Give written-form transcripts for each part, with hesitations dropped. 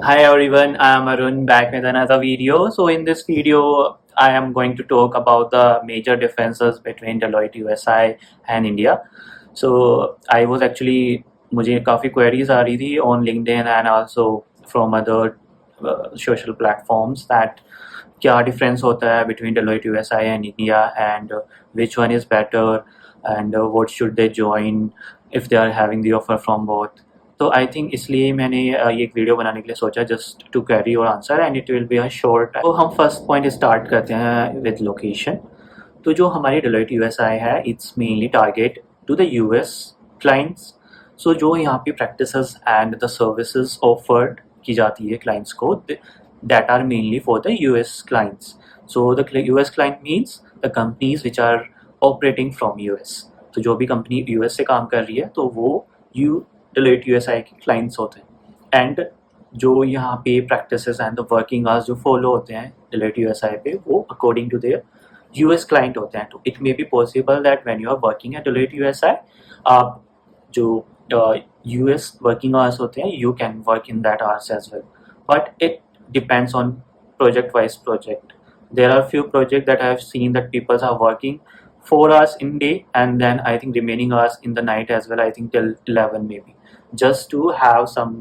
Hi everyone, I am Arun back with another video. So in this video, I am going to talk about the major differences between Deloitte USI and India. So I was actually मुझे काफ़ी queries आ रही थी on LinkedIn and also from other social platforms that क्या difference होता है between Deloitte USI and India and which one is better and what should they join if they are having the offer from both. तो I think इसलिए मैंने ये एक video बनाने के लिए सोचा just to carry your answer and it will be a short. तो हम फर्स्ट पॉइंट स्टार्ट करते हैं विद लोकेशन। तो जो हमारी डेलोइट यूएसआई है it's mainly target to the US clients. So जो यहाँ पे practices and the services offered की जाती है क्लाइंट्स को that are mainly for the US clients. So the US client means the companies which are operating from US. तो जो भी कंपनी यूएस से काम कर रही है तो वो डेलोइट यूएसआई के क्लाइंट्स होते हैं। एंड जो यहाँ पे practices and the working hours जो फॉलो होते हैं डेलोइट यूएसआई पे वो according to their US client होते हैं। तो it may be possible that when you are working at Deloitte USI आप जो यूएस वर्किंग आवर्स होते हैं you can work in that hours as well, but it depends on project wise project. There are few projects that I have seen that people are working 4 hours in day and then I think remaining hours in the night as well, I think till 11 maybe, just to have some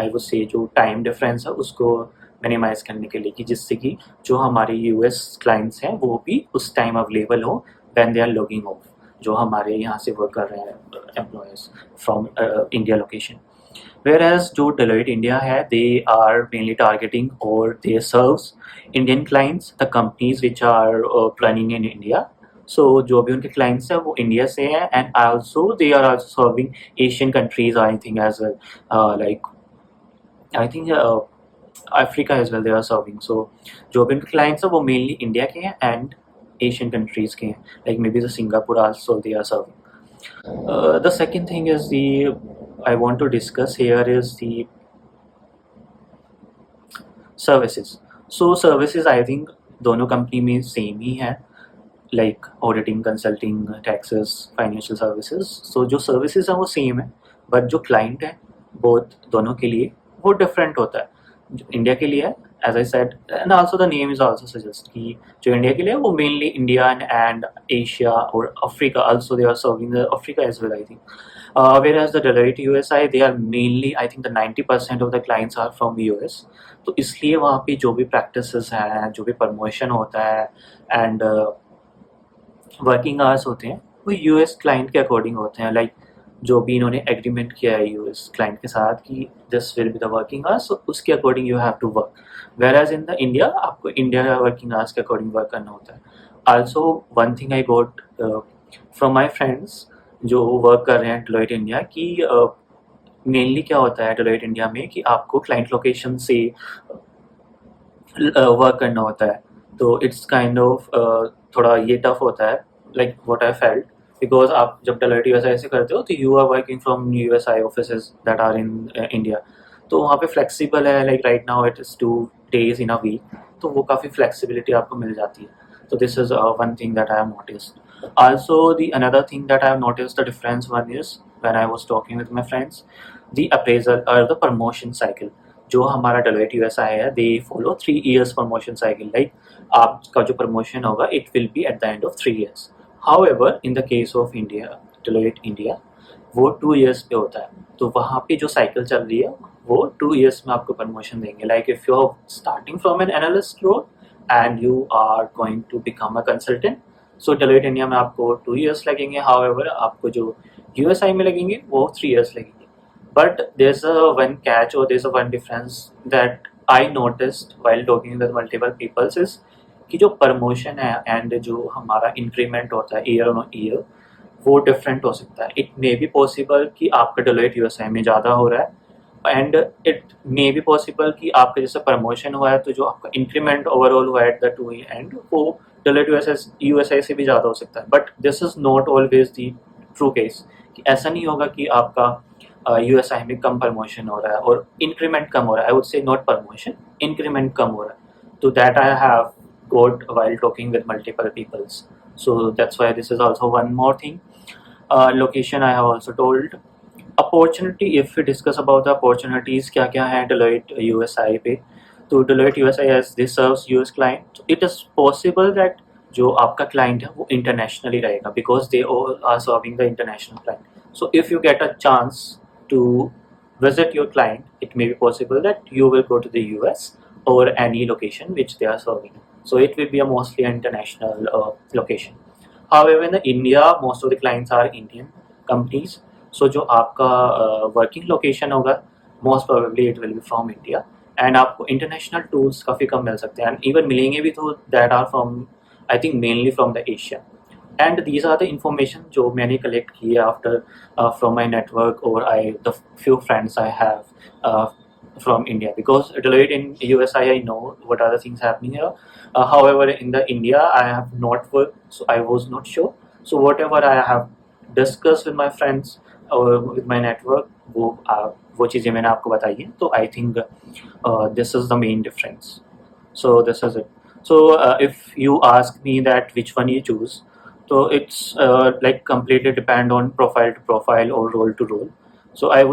I would say जो time difference है उसको minimise करने के लिए कि जिससे कि जो हमारे यूएस क्लाइंट्स हैं वो भी उस टाइम अवेलेबल हो when they are logging off, जो हमारे यहाँ से वर्क कर रहे हैं employees from India location. Whereas जो Deloitte India है they are mainly targeting or they serves Indian clients, the companies which are running in India. So जो भी उनके clients हैं वो इंडिया से हैं and also they are also serving Asian countries I think as well, like I think Africa as well they are serving. So जो भी उनके clients हैं वो mainly इंडिया के हैं and Asian countries के हैं, like maybe the Singapore also they are serving. The second thing is the I want to discuss here is the services. So services I think दोनों company में same ही है, like auditing, consulting, taxes, financial services. So जो services हैं वो same है but जो client है बोथ दोनों के लिए वो डिफरेंट होता है। जो इंडिया के लिए है as I said and also the name is also suggest कि जो इंडिया के लिए वो mainly Indian and Asia or Africa also they are serving the Africa as well I think. Whereas the Deloitte USI they are mainly I think the 90% of the clients are from US. तो इसलिए वहाँ पे जो भी practices हैं, जो भी promotion होता है and वर्किंग आवर्स होते हैं वो यूएस क्लाइंट के अकॉर्डिंग होते हैं। लाइक जो भी इन्होंने एग्रीमेंट किया है यूएस क्लाइंट के साथ कि this will be the working hours, उसके according you have to work. Whereas in the India आपको इंडिया वर्किंग आवर्स के अकॉर्डिंग वर्क करना होता है। Also one thing I got from my friends जो वर्क कर रहे हैं डेलोइट इंडिया कि मेनली क्या होता है डेलोइट इंडिया में कि आपको क्लाइंट लोकेशन से वर्क करना होता है। तो इट्स काइंड ऑफ थोड़ा ये टफ होता है like what I felt, because आप जब डेलोइट यूएसआई से करते हो तो you are working from USI offices that are in India. तो वहाँ पे फ्लेक्सिबल है, like right now it is 2 days in a week, तो वो काफ़ी फ्लेक्सिबिलिटी आपको मिल जाती है। तो this is one thing that I have noticed. Also the another thing that I have noticed the difference one is when I was talking with my friends the appraisal और the promotion cycle. जो हमारा Deloitte USI है they follow 3 years promotion cycle. Like आपका जो promotion होगा it will B at the end of 3 years। However in the case of India Deloitte India वो 2 years पे होता है। तो वहाँ पे जो साइकिल चल रही है वो 2 years में आपको प्रमोशन देंगे। Like if you are starting from an analyst role and you are going to become a consultant, so Deloitte India में आपको 2 years लगेंगे। हाउएवर आपको जो यूएसआई में लगेंगे वो 3 years लगेंगे। But there's a one catch or there's a one difference that I noticed while talking with multiple people is कि जो प्रमोशन है एंड जो हमारा इंक्रीमेंट होता है ईयर ऑन ईयर वो डिफरेंट हो सकता है। इट मे बी पॉसिबल कि आपका डेलोइट यूएसआई में ज़्यादा हो रहा है and it may be possible कि आपका जैसे प्रमोशन हुआ है तो जो आपका इंक्रीमेंट ओवरऑल हुआ है एट द 2 एंड वो डेलोइट यूएसआई से भी ज़्यादा हो सकता है। But this is not always the true case कि ऐसा नहीं होगा कि आपका यूएसआई में कम प्रमोशन हो रहा है और इंक्रीमेंट कम हो रहा है। I would say not promotion, increment कम हो रहा है। तो that I have got while talking with multiple peoples, so that's why this is also one more thing। Location I have also told, opportunity, if we discuss about the opportunities क्या क्या हैं Deloitte USI पे, तो Deloitte USI as this serves US client, it is possible that जो आपका client है वो internationally रहेगा because they all are serving the international client. So if you get a chance to visit your client, it may be possible that you will go to the US or any location which they are serving. So it will be a mostly international location. However, in the India, most of the clients are Indian companies. So जो आपका working location होगा, most probably it will be from India. And आपको international tools काफ़ी कम मिल सकते हैं. And even मिलेंगे भी तो that are from, I think mainly from the Asia. And these are the information जो मैंने collect की है after from my network or the few friends I have from India, because Deloitte in USA I know what are the things happening here. However, in the India I have not worked, so I was not sure. So whatever I have discussed with my friends or with my network, वो चीज़ें मैंने आपको बताई हैं. तो I think this is the main difference. So this is it. So if you ask me that which one you choose, so it's like completely depend on profile to profile or role to role. So I would